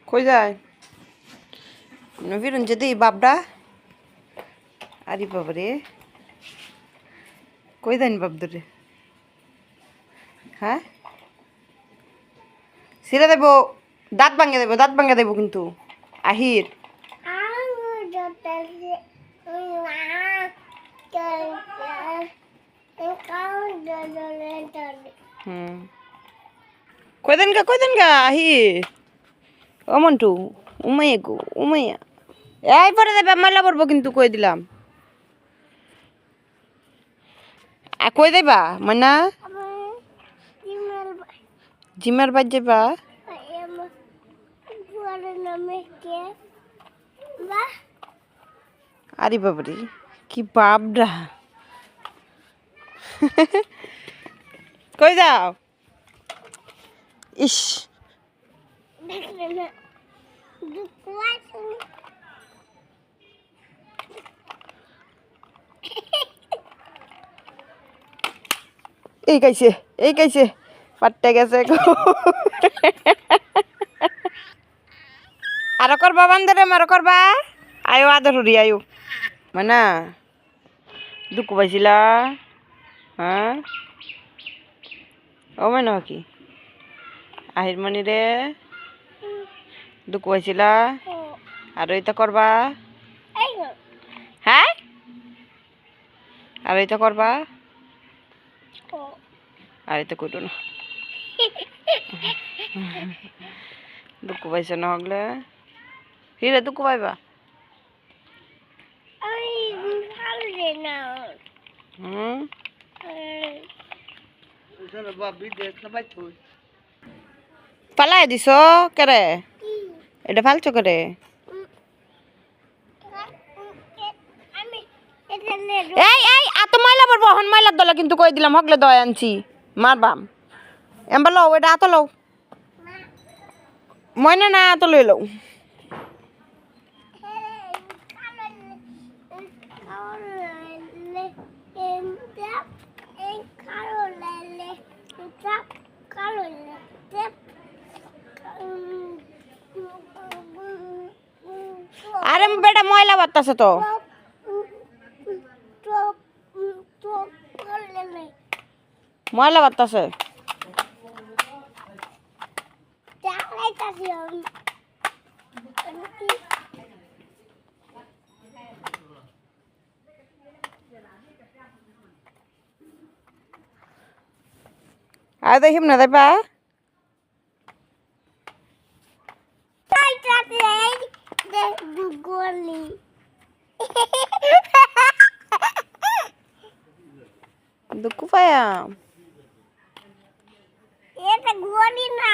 কই যায় ফিরুন যদি বাপডা আরে বাবারে কই দেন বাপ ধরে হ্যাঁ ছিঁড়ে দেবো দাঁত ভাঙে দেবো কিন্তু আহির কই দেন গা আহির ও মন্টু উমাইয়া গো উমাইয়া এই পরে দেবে মালা পড়বো কিন্তু কই দিলাম কই দেবা মানা জিমার বাজ যাবা আরে বাবারে কি বাপডা কই যাও ইস এই কাইছে পাট্টে গেছে আরো করবা বান্ধরে মারো করবা আয়ো আদর হরি আয়ো মানা দুঃখ পাইছিলা হ্যাঁ ও মানে কি আহির মনি রে দুঃখ পাইছিলা আর এইটা করবা হ্যাঁ আর এইটা করবা আর এটা করো না দুঃখ পাইছে না হগলে হিরে দুঃখ পাইবা পালাই দিছ কেরে এটা ফালছো করে এই এই আত ময়লা পড়বো হন ময়লার দলা কিন্তু কই দিলাম হগলে দয় আনছি মারবাম এমবা লও এটা আত লও ময়না না আত লই লও আরে বেটা ময়লা বাতাছে তো ময়লা বাতাছে আর দেখিম না দেবা দুঃখ পায়া এটা গোয়ালি না